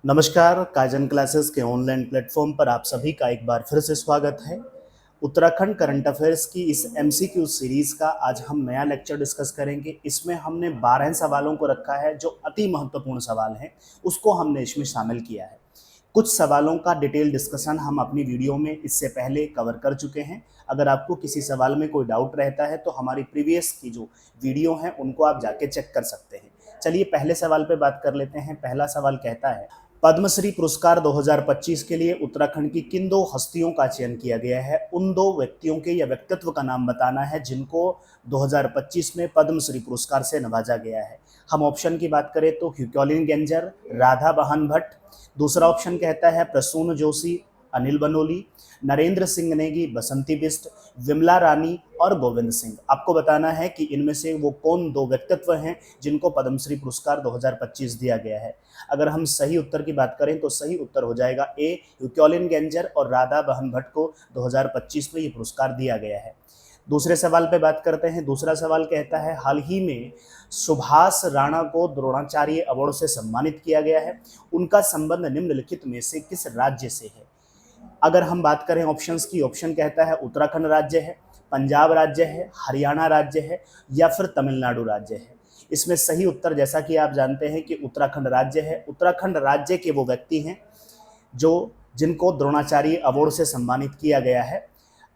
नमस्कार, kaizen classes के online platform पर आप सभी का एक बार फिर से स्वागत है। उत्तराखंड करंट अफेयर्स की इस एमसीक्यू सीरीज का आज हम नया लेक्चर डिस्कस करेंगे। इसमें हमने 12 सवालों को रखा है जो अति महत्वपूर्ण सवाल हैं, उसको हमने इसमें शामिल किया है। कुछ सवालों का डिटेल डिस्कशन हम अपनी वीडियो में इससे पहले कवर कर चुके हैं। अगर आपको किसी सवाल में कोई डाउट रहता है तो हमारी प्रीवियस की जो वीडियो हैं उनको आप जाके चेक कर सकते हैं। चलिए पहले सवाल पे बात कर लेते हैं। पहला सवाल कहता है, पद्मश्री पुरस्कार 2025 के लिए उत्तराखंड की किन दो हस्तियों का चयन किया गया है। उन दो व्यक्तियों के या व्यक्तित्व का नाम बताना है जिनको 2025 में पद्मश्री पुरस्कार से नवाजा गया है। हम ऑप्शन की बात करें तो ह्यूक्योलिन गैंजर, राधा बहन भट्ट। दूसरा ऑप्शन कहता है प्रसून जोशी, अनिल बनोली, नरेंद्र सिंह नेगी, बसंती बिष्ट, विमला रानी और गोविंद सिंह। आपको बताना है कि इनमें से वो कौन दो व्यक्तित्व हैं जिनको पद्मश्री पुरस्कार 2025 दिया गया है। अगर हम सही उत्तर की बात करें तो सही उत्तर हो जाएगा ए, ह्यूक्योलिन गैंजर और राधा बहन भट्ट को 2025 में ये पुरस्कार दिया गया है। दूसरे सवाल पे बात करते हैं। दूसरा सवाल कहता है, हाल ही में सुभाष राणा को द्रोणाचार्य अवार्ड से सम्मानित किया गया है। उनका संबंध निम्नलिखित में से किस राज्य से है। अगर हम बात करें ऑप्शंस की, ऑप्शन कहता है उत्तराखंड राज्य है, पंजाब राज्य है, हरियाणा राज्य है या फिर तमिलनाडु राज्य है। इसमें सही उत्तर जैसा कि आप जानते हैं कि उत्तराखंड राज्य है। उत्तराखंड राज्य के वो व्यक्ति हैं जो जिनको द्रोणाचार्य अवार्ड से सम्मानित किया गया है।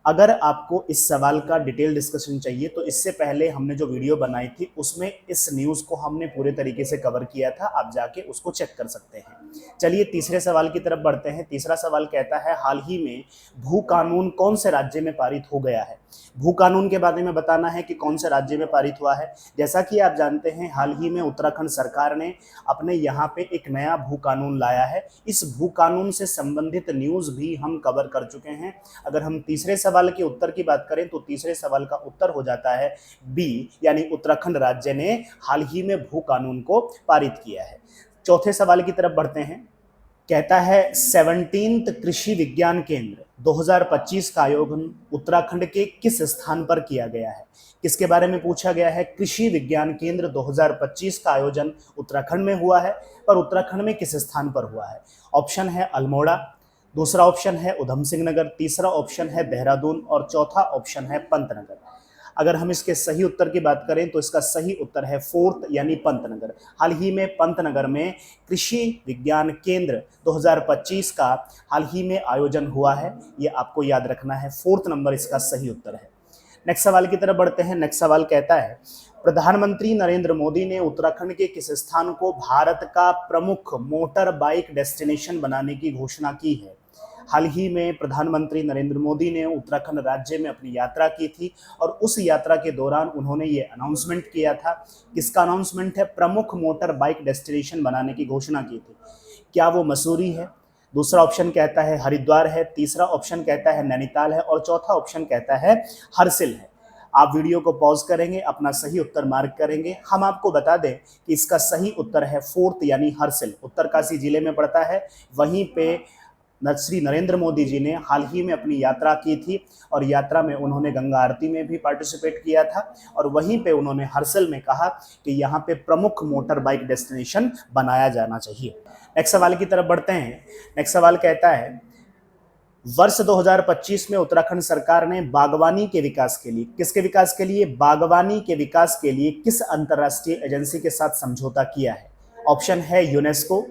अगर आपको इस सवाल का डिटेल डिस्कशन चाहिए तो इससे पहले हमने जो वीडियो बनाई थी उसमें इस न्यूज़ को हमने पूरे तरीके से कवर किया था, आप जाके उसको चेक कर सकते हैं। चलिए तीसरे सवाल की तरफ बढ़ते हैं। तीसरा सवाल कहता है, हाल ही में भू कानून कौन से राज्य में पारित हो गया है। भू कानून के बारे में बताना है कि कौन से राज्य में पारित हुआ है। जैसा कि आप जानते हैं हाल ही में उत्तराखंड सरकार ने अपने यहाँ पे एक नया भू कानून लाया है। इस भू कानून से संबंधित न्यूज़ भी हम कवर कर चुके हैं। अगर हम तीसरे सवाल के उत्तर की बात करें तो तीसरे सवाल का उत्तर हो जाता है बी, यानी उत्तराखंड राज्य ने हाल ही में भू कानून को पारित किया है। चौथे सवाल की तरफ बढ़ते हैं। कहता है 17th कृषि विज्ञान केंद्र 2025 का आयोजन उत्तराखंड के किस स्थान पर किया गया है। किसके बारे में पूछा गया है। कृषि विज्ञान केंद्र 2025 का आयोजन उत्तराखंड में हुआ है, पर उत्तराखंड में किस स्थान पर हुआ है। ऑप्शन है अल्मोड़ा, दूसरा ऑप्शन है उधम सिंह नगर, तीसरा ऑप्शन है देहरादून और चौथा ऑप्शन है पंतनगर। अगर हम इसके सही उत्तर की बात करें तो इसका सही उत्तर है फोर्थ, यानी पंतनगर। हाल ही में पंतनगर में कृषि विज्ञान केंद्र 2025 का हाल ही में आयोजन हुआ है, ये आपको याद रखना है। फोर्थ नंबर इसका सही उत्तर है। नेक्स्ट सवाल की तरफ बढ़ते हैं। नेक्स्ट सवाल कहता है, प्रधानमंत्री नरेंद्र मोदी ने उत्तराखंड के किस स्थान को भारत का प्रमुख मोटर बाइक डेस्टिनेशन बनाने की घोषणा की है। हाल ही में प्रधानमंत्री नरेंद्र मोदी ने उत्तराखंड राज्य में अपनी यात्रा की थी और उस यात्रा के दौरान उन्होंने ये अनाउंसमेंट किया था। किसका अनाउंसमेंट है। प्रमुख मोटर बाइक डेस्टिनेशन बनाने की घोषणा की थी। क्या वो मसूरी है, दूसरा ऑप्शन कहता है हरिद्वार है, तीसरा ऑप्शन कहता है नैनीताल है और चौथा ऑप्शन कहता है हरसिल है। आप वीडियो को पॉज करेंगे, अपना सही उत्तर मार्क करेंगे। हम आपको बता दें कि इसका सही उत्तर है फोर्थ, यानी हरसिल। उत्तरकाशी जिले में पड़ता है। वहीं पे श्री नरेंद्र मोदी जी ने हाल ही में अपनी यात्रा की थी और यात्रा में उन्होंने गंगा आरती में भी पार्टिसिपेट किया था और वहीं पे उन्होंने हरसिल में कहा कि यहाँ पे प्रमुख मोटर बाइक डेस्टिनेशन बनाया जाना चाहिए। नेक्स्ट सवाल की तरफ बढ़ते हैं। नेक्स्ट सवाल कहता है, वर्ष 2025 में उत्तराखंड सरकार ने बागवानी के विकास के लिए, किसके विकास के लिए, बागवानी के विकास के लिए किस अंतर्राष्ट्रीय एजेंसी के साथ समझौता किया है। ऑप्शन है UNESCO,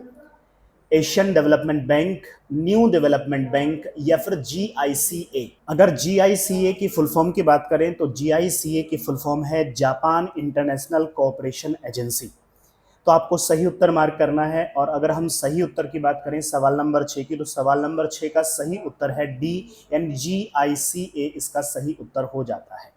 Asian development bank, new development bank या फिर GICA। अगर GICA की फुल फॉर्म की बात करें तो GICA की फुल फॉर्म है जापान इंटरनेशनल कोऑपरेशन एजेंसी। तो आपको सही उत्तर मार्क करना है। और अगर हम सही उत्तर की बात करें सवाल नंबर 6 की, तो सवाल नंबर 6 का सही उत्तर है डी, यानी GICA इसका सही उत्तर हो जाता है।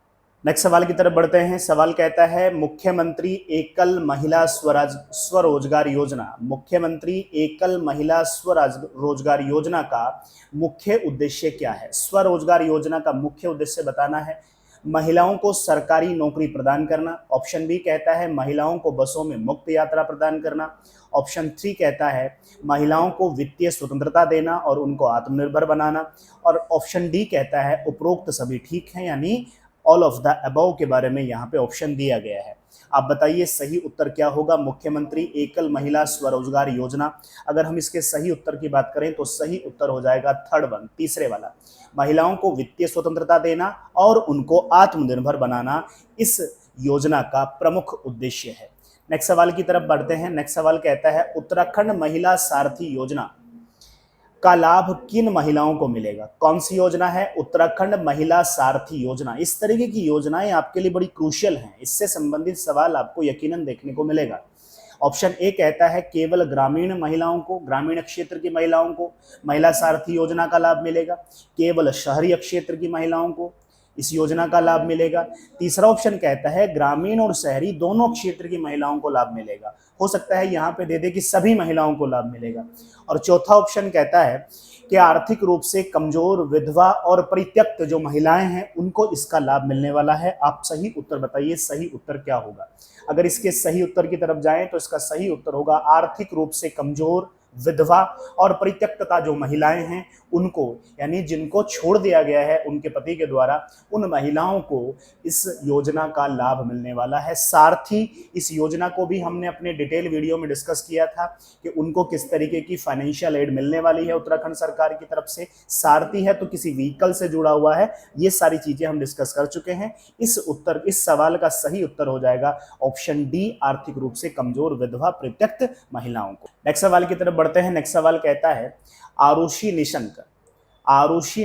नेक्स्ट सवाल की तरफ बढ़ते हैं। सवाल कहता है, मुख्यमंत्री एकल महिला स्वरोजगार योजना, मुख्यमंत्री एकल महिला स्वरोजगार योजना का मुख्य उद्देश्य क्या है। स्वरोजगार योजना का मुख्य उद्देश्य बताना है। महिलाओं को सरकारी नौकरी प्रदान करना। ऑप्शन बी कहता है महिलाओं को बसों में मुफ्त यात्रा प्रदान करना। ऑप्शन 3 कहता है महिलाओं को वित्तीय स्वतंत्रता देना और उनको आत्मनिर्भर बनाना। और ऑप्शन डी कहता है उपरोक्त सभी ठीक है, यानी ऑल ऑफ द अबव के बारे में यहाँ पे ऑप्शन दिया गया है। आप बताइए सही उत्तर क्या होगा। मुख्यमंत्री एकल महिला स्वरोजगार योजना। अगर हम इसके सही उत्तर की बात करें तो सही उत्तर हो जाएगा थर्ड वन, तीसरे वाला। महिलाओं को वित्तीय स्वतंत्रता देना और उनको आत्मनिर्भर बनाना इस योजना का प्रमुख उद्देश्य है। नेक्स्ट सवाल की तरफ बढ़ते हैं। नेक्स्ट सवाल कहता है उत्तराखंड महिला सारथी योजना का लाभ किन महिलाओं को मिलेगा। कौन सी योजना है? उत्तराखंड महिला सारथी योजना। इस तरीके की योजनाएं आपके लिए बड़ी क्रूशियल हैं, इससे संबंधित सवाल आपको यकीनन देखने को मिलेगा। ऑप्शन ए कहता है केवल ग्रामीण महिलाओं को, ग्रामीण क्षेत्र की महिलाओं को महिला सारथी योजना का लाभ मिलेगा। केवल शहरी क्षेत्र की महिलाओं को इस योजना का लाभ मिलेगा। तीसरा ऑप्शन कहता है ग्रामीण और शहरी दोनों क्षेत्र की महिलाओं को लाभ मिलेगा। हो सकता है यहाँ पे दे दे कि सभी महिलाओं को लाभ मिलेगा। और चौथा ऑप्शन कहता है कि आर्थिक रूप से कमजोर, विधवा और परित्यक्त जो महिलाएं हैं उनको इसका लाभ मिलने वाला है। आप सही उत्तर बताइए, सही उत्तर क्या होगा। अगर इसके सही उत्तर की तरफ जाएं तो इसका सही उत्तर होगा आर्थिक रूप से कमजोर, विधवा और परित्यक्तता जो महिलाएं हैं उनको, यानी जिनको छोड़ दिया गया है उनके पति के द्वारा, उन महिलाओं को इस योजना का लाभ मिलने वाला है। सारथी इस योजना को भी हमने अपने डिटेल वीडियो में डिस्कस किया था कि उनको किस तरीके की फाइनेंशियल एड मिलने वाली है उत्तराखंड सरकार की तरफ से। सारथी है तो किसी व्हीकल से जुड़ा हुआ है, ये सारी चीजें हम डिस्कस कर चुके हैं। इस सवाल का सही उत्तर हो जाएगा ऑप्शन डी, आर्थिक रूप से कमजोर, विधवा, परित्यक्त महिलाओं को। नेक्स्ट सवाल की तरफ बढ़ते हैं। नेक्स्ट सवाल कहता है आरुषि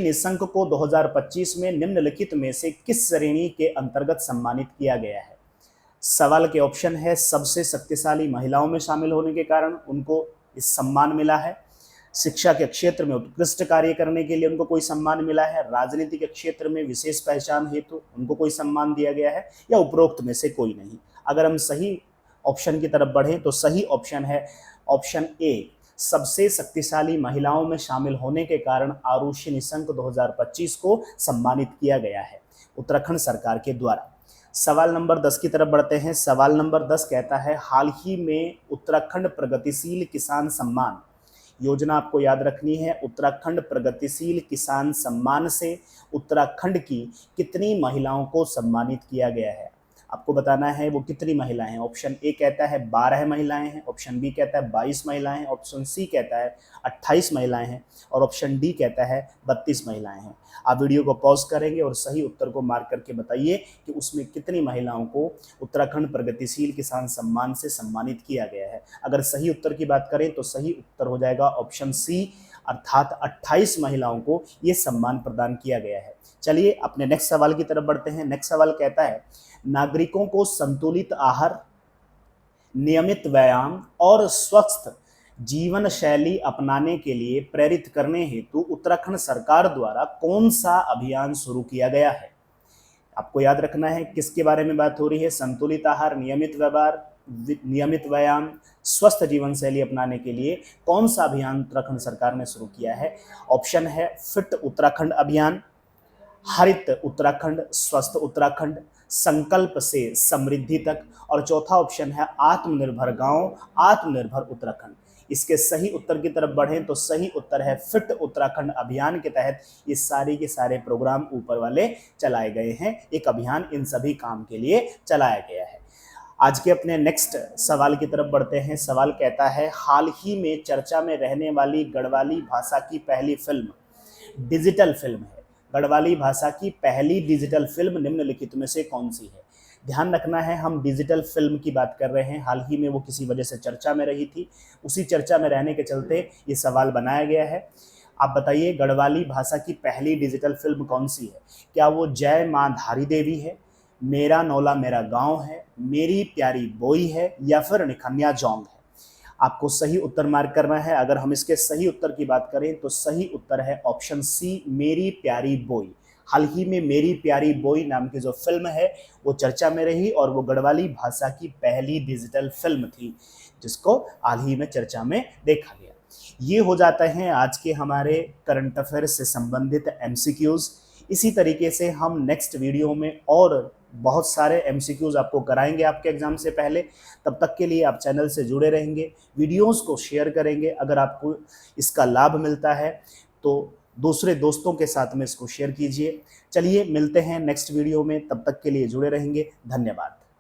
निशंक को 2025 में निम्नलिखित में से किस श्रेणी के अंतर्गत सम्मानित किया गया है। सवाल के ऑप्शन है सबसे शक्तिशाली महिलाओं में शामिल होने के कारण उनको इस सम्मान मिला है, शिक्षा के क्षेत्र में उत्कृष्ट कार्य करने के लिए उनको कोई सम्मान मिला है, राजनीति के क्षेत्र में विशेष पहचान हेतु उनको कोई सम्मान दिया गया है, या उपरोक्त में से कोई नहीं। अगर हम सही ऑप्शन की तरफ बढ़ें तो सही ऑप्शन है ऑप्शन ए, सबसे शक्तिशाली महिलाओं में शामिल होने के कारण आरुषि निशंक 2025 को सम्मानित किया गया है उत्तराखंड सरकार के द्वारा। सवाल नंबर 10 की तरफ बढ़ते हैं। सवाल नंबर 10 कहता है हाल ही में उत्तराखंड प्रगतिशील किसान सम्मान योजना आपको याद रखनी है। उत्तराखंड प्रगतिशील किसान सम्मान से उत्तराखंड की कितनी महिलाओं को सम्मानित किया गया है, आपको बताना है वो कितनी महिलाएं हैं। ऑप्शन ए कहता है 12 महिलाएं हैं, ऑप्शन बी कहता है 22 महिलाएं हैं, ऑप्शन सी कहता है 28 महिलाएं हैं और ऑप्शन डी कहता है 32 महिलाएं हैं। आप वीडियो को पॉज करेंगे और सही उत्तर को मार्क करके बताइए कि उसमें कितनी महिलाओं को उत्तराखंड प्रगतिशील किसान सम्मान से सम्मानित किया गया है। अगर सही उत्तर की बात करें तो सही उत्तर हो जाएगा ऑप्शन सी, अर्थात 28 महिलाओं को ये सम्मान प्रदान किया गया है। चलिए अपने नेक्स्ट सवाल की तरफ बढ़ते हैं। नेक्स्ट सवाल कहता है नागरिकों को संतुलित आहार, नियमित व्यायाम और स्वस्थ जीवन शैली अपनाने के लिए प्रेरित करने हेतु उत्तराखंड सरकार द्वारा कौन सा अभियान शुरू किया गया है। आपको याद रखना है किसके बारे में बात हो रही है। संतुलित आहार, नियमित व्यायाम, स्वस्थ जीवन शैली अपनाने के लिए कौन सा अभियान उत्तराखंड सरकार ने शुरू किया है। ऑप्शन है फिट उत्तराखंड अभियान, हरित उत्तराखंड, स्वस्थ उत्तराखंड, संकल्प से समृद्धि तक, और चौथा ऑप्शन है आत्मनिर्भर गांव, आत्मनिर्भर उत्तराखंड। इसके सही उत्तर की तरफ बढ़ें तो सही उत्तर है फिट उत्तराखंड अभियान के तहत ये सारे के सारे प्रोग्राम ऊपर वाले चलाए गए हैं। एक अभियान इन सभी काम के लिए चलाया गया है। आज के अपने नेक्स्ट सवाल की तरफ बढ़ते हैं। सवाल कहता है हाल ही में चर्चा में रहने वाली गढ़वाली भाषा की पहली फिल्म डिजिटल फिल्म है। गढ़वाली भाषा की पहली डिजिटल फिल्म निम्नलिखित में से कौन सी है। ध्यान रखना है हम डिजिटल फिल्म की बात कर रहे हैं। हाल ही में वो किसी वजह से चर्चा में रही थी, उसी चर्चा में रहने के चलते ये सवाल बनाया गया है। आप बताइए गढ़वाली भाषा की पहली डिजिटल फिल्म कौन सी है। क्या वो जय माँ धारी देवी है, मेरा नौला मेरा गाँव है, मेरी प्यारी बोई है, या फिर निखनिया जोंग है। आपको सही उत्तर मार्क करना है। अगर हम इसके सही उत्तर की बात करें तो सही उत्तर है ऑप्शन सी, मेरी प्यारी बोई। हाल ही में मेरी प्यारी बोई नाम की जो फिल्म है वो चर्चा में रही और वो गढ़वाली भाषा की पहली डिजिटल फिल्म थी जिसको हाल ही में चर्चा में देखा गया। ये हो जाते हैं आज के हमारे करंट अफेयर्स से संबंधित एमसीक्यूज। इसी तरीके से हम नेक्स्ट वीडियो में और बहुत सारे एमसीक्यूज आपको कराएंगे आपके एग्जाम से पहले। तब तक के लिए आप चैनल से जुड़े रहेंगे, वीडियोस को शेयर करेंगे। अगर आपको इसका लाभ मिलता है तो दूसरे दोस्तों के साथ में इसको शेयर कीजिए। चलिए मिलते हैं नेक्स्ट वीडियो में, तब तक के लिए जुड़े रहेंगे। धन्यवाद।